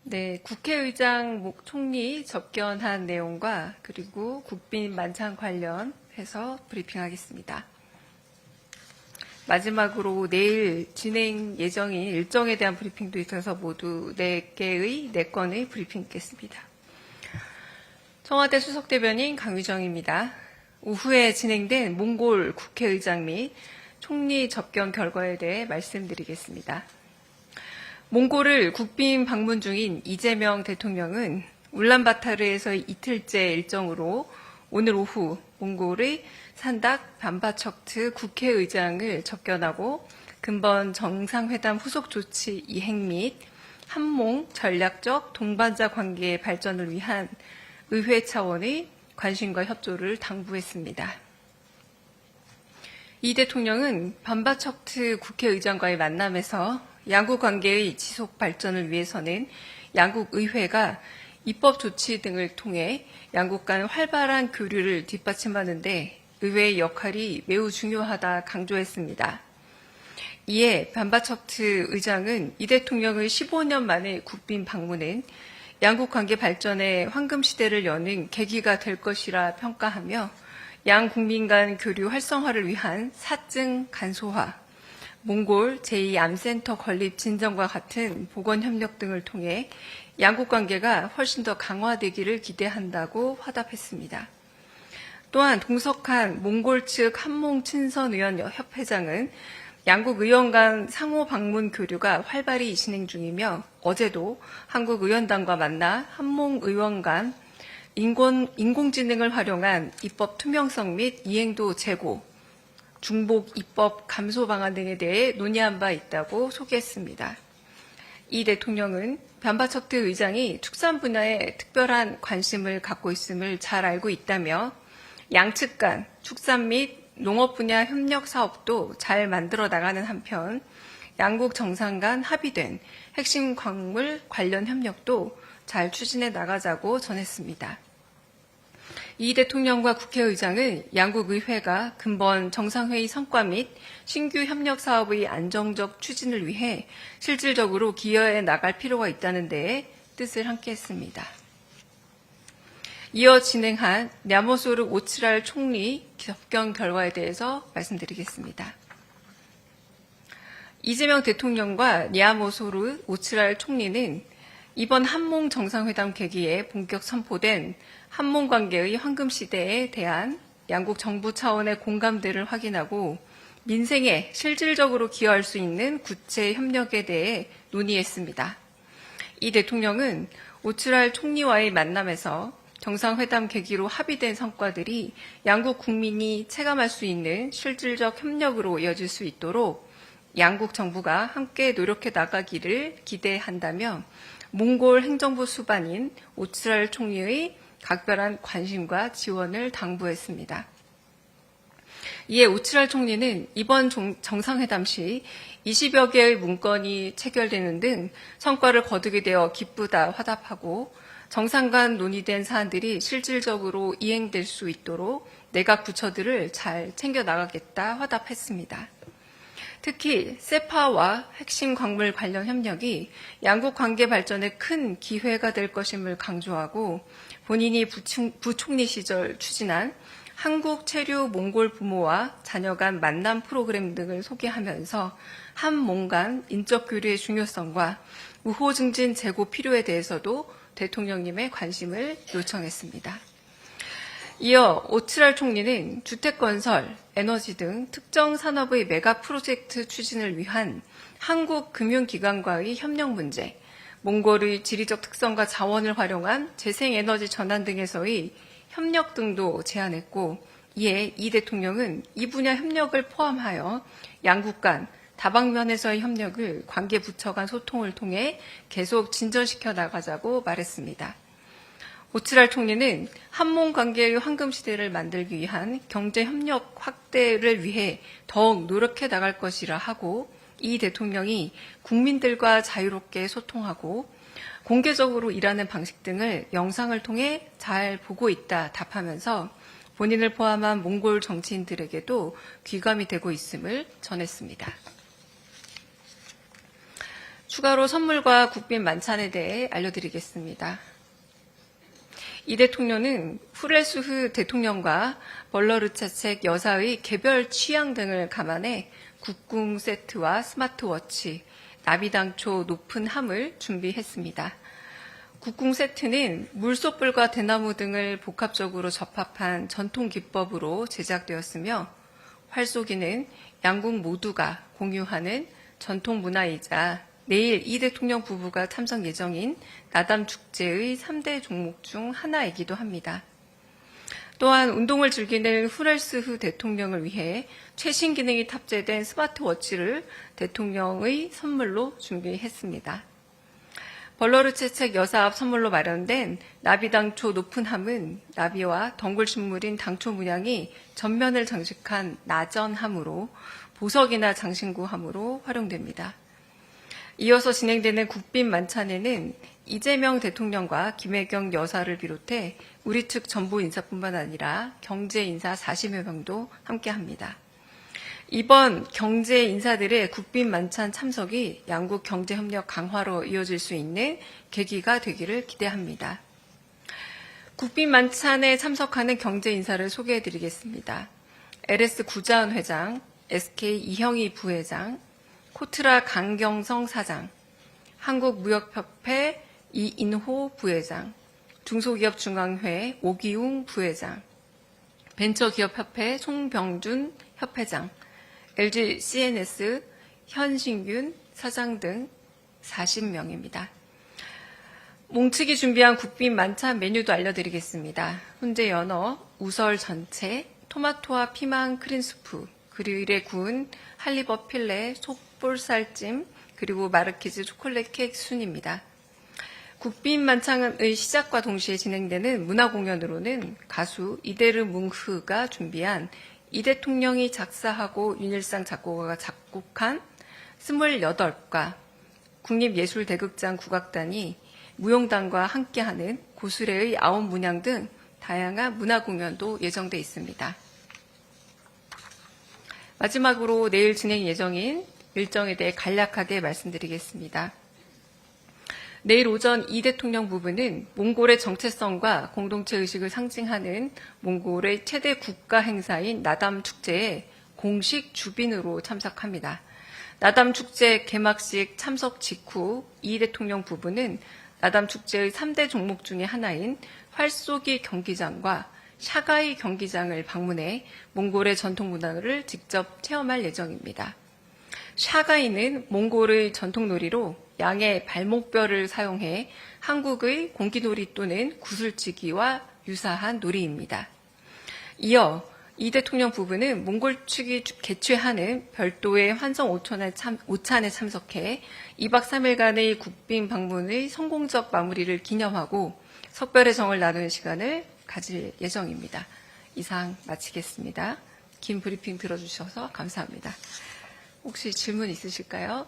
네, 국회의장 총리 접견한 내용과 그리고 국빈 만찬 관련해서 브리핑하겠습니다. 마지막으로 내일 진행 예정인 일정에 대한 브리핑도 있어서 모두 4건의 브리핑 있겠습니다. 청와대 수석대변인 강유정입니다. 오후에 진행된 몽골 국회의장 및 총리 접견 결과에 대해 말씀드리겠습니다. 몽골을 국빈 방문 중인 이재명 대통령은 울란바타르에서 이틀째 일정으로 오늘 오후 몽골의 산닥 반바척트 국회의장을 접견하고 근본 정상회담 후속 조치 이행 및 한몽 전략적 동반자 관계의 발전을 위한 의회 차원의 관심과 협조를 당부했습니다. 이 대통령은 반바척트 국회의장과의 만남에서 양국 관계의 지속 발전을 위해서는 양국 의회가 입법 조치 등을 통해 양국 간 활발한 교류를 뒷받침하는 데 의회의 역할이 매우 중요하다 강조했습니다. 이에 반바척트 의장은 이 대통령의 15년 만의 국빈 방문은 양국 관계 발전의 황금 시대를 여는 계기가 될 것이라 평가하며 양 국민 간 교류 활성화를 위한 사증 간소화, 몽골 제2암센터 건립 진전과 같은 보건협력 등을 통해 양국 관계가 훨씬 더 강화되기를 기대한다고 화답했습니다. 또한 동석한 몽골 측 한몽 친선의원 협회장은 양국 의원 간 상호 방문 교류가 활발히 진행 중이며 어제도 한국 의원단과 만나 한몽 의원 간 인공지능을 활용한 입법 투명성 및 이행도 제고, 중복 입법 감소 방안 등에 대해 논의한 바 있다고 소개했습니다. 이 대통령은 반바척트 의장이 축산 분야에 특별한 관심을 갖고 있음을 잘 알고 있다며 양측 간 축산 및 농업 분야 협력 사업도 잘 만들어 나가는 한편 양국 정상 간 합의된 핵심 광물 관련 협력도 잘 추진해 나가자고 전했습니다. 이 대통령과 국회의장은 양국 의회가 근본 정상회의 성과 및 신규 협력 사업의 안정적 추진을 위해 실질적으로 기여해 나갈 필요가 있다는 데에 뜻을 함께했습니다. 이어 진행한 냐모소르 오츠랄 총리 접견 결과에 대해서 말씀드리겠습니다. 이재명 대통령과 냐모소르 오츠랄 총리는 이번 한몽 정상회담 계기에 본격 선포된 한몽 관계의 황금 시대에 대한 양국 정부 차원의 공감대를 확인하고 민생에 실질적으로 기여할 수 있는 구체 협력에 대해 논의했습니다. 이 대통령은 오츠랄 총리와의 만남에서 정상회담 계기로 합의된 성과들이 양국 국민이 체감할 수 있는 실질적 협력으로 이어질 수 있도록 양국 정부가 함께 노력해 나가기를 기대한다며 몽골 행정부 수반인 오츠랄 총리의 각별한 관심과 지원을 당부했습니다. 이에 오츠랄 총리는 이번 정상회담 시 20여 개의 문건이 체결되는 등 성과를 거두게 되어 기쁘다 화답하고 정상 간 논의된 사안들이 실질적으로 이행될 수 있도록 내각 부처들을 잘 챙겨나가겠다 화답했습니다. 특히 세파와 핵심 광물 관련 협력이 양국 관계 발전에 큰 기회가 될 것임을 강조하고 본인이 부총리 시절 추진한 한국 체류 몽골 부모와 자녀 간 만남 프로그램 등을 소개하면서 한몽 간 인적 교류의 중요성과 우호 증진 재고 필요에 대해서도 대통령님의 관심을 요청했습니다. 이어 오츠랄 총리는 주택건설, 에너지 등 특정 산업의 메가 프로젝트 추진을 위한 한국 금융기관과의 협력 문제, 몽골의 지리적 특성과 자원을 활용한 재생에너지 전환 등에서의 협력 등도 제안했고 이에 이 대통령은 이 분야 협력을 포함하여 양국 간 다방면에서의 협력을 관계부처 간 소통을 통해 계속 진전시켜 나가자고 말했습니다. 오츠랄 총리는 한몽 관계의 황금 시대를 만들기 위한 경제 협력 확대를 위해 더욱 노력해 나갈 것이라 하고 이 대통령이 국민들과 자유롭게 소통하고 공개적으로 일하는 방식 등을 영상을 통해 잘 보고 있다 답하면서 본인을 포함한 몽골 정치인들에게도 귀감이 되고 있음을 전했습니다. 추가로 선물과 국빈 만찬에 대해 알려드리겠습니다. 이 대통령은 후레스후 대통령과 벌러르차책 여사의 개별 취향 등을 감안해 국궁 세트와 스마트워치, 나비당초 높은 함을 준비했습니다. 국궁 세트는 물소뿔과 대나무 등을 복합적으로 접합한 전통 기법으로 제작되었으며 활쏘기는 양국 모두가 공유하는 전통 문화이자 내일 이 대통령 부부가 참석 예정인 나담 축제의 3대 종목 중 하나이기도 합니다. 또한 운동을 즐기는 후레스후 대통령을 위해 최신 기능이 탑재된 스마트워치를 대통령의 선물로 준비했습니다. 벌러르체책 여사 앞 선물로 마련된 나비당초 높은 함은 나비와 덩굴식물인 당초 문양이 전면을 장식한 나전함으로 보석이나 장신구함으로 활용됩니다. 이어서 진행되는 국빈 만찬에는 이재명 대통령과 김혜경 여사를 비롯해 우리 측 전부 인사뿐만 아니라 경제 인사 40여 명도 함께합니다. 이번 경제 인사들의 국빈 만찬 참석이 양국 경제협력 강화로 이어질 수 있는 계기가 되기를 기대합니다. 국빈 만찬에 참석하는 경제 인사를 소개해드리겠습니다. LS 구자은 회장, SK 이형희 부회장, 코트라 강경성 사장, 한국무역협회 이인호 부회장, 중소기업중앙회 오기웅 부회장, 벤처기업협회 송병준 협회장, LG CNS 현신균 사장 등 40명입니다. 몽측이 준비한 국빈 만찬 메뉴도 알려드리겠습니다. 훈제 연어, 우설 전체, 토마토와 피망 크림수프, 그릴에 구운 할리버 필레, 속볼살찜, 그리고 마르키즈 초콜릿 케이크 순입니다. 국빈 만찬의 시작과 동시에 진행되는 문화공연으로는 가수 이데르 뭉흐가 준비한 이 대통령이 작사하고 윤일상 작곡가가 작곡한 28과 국립예술대극장 국악단이 무용단과 함께하는 고수레의 9문양 등 다양한 문화공연도 예정돼 있습니다. 마지막으로 내일 진행 예정인 일정에 대해 간략하게 말씀드리겠습니다. 내일 오전 이 대통령 부부는 몽골의 정체성과 공동체 의식을 상징하는 몽골의 최대 국가 행사인 나담 축제에 공식 주빈으로 참석합니다. 나담 축제 개막식 참석 직후 이 대통령 부부는 나담 축제의 3대 종목 중의 하나인 활쏘기 경기장과 샤가이 경기장을 방문해 몽골의 전통 문화를 직접 체험할 예정입니다. 샤가이는 몽골의 전통놀이로 양의 발목뼈를 사용해 한국의 공기놀이 또는 구슬치기와 유사한 놀이입니다. 이어 이 대통령 부부는 몽골 측이 개최하는 별도의 환성 오찬에 참석해 2박 3일간의 국빈 방문의 성공적 마무리를 기념하고 석별의 정을 나누는 시간을 가질 예정입니다. 이상 마치겠습니다. 긴 브리핑 들어주셔서 감사합니다. 혹시 질문 있으실까요?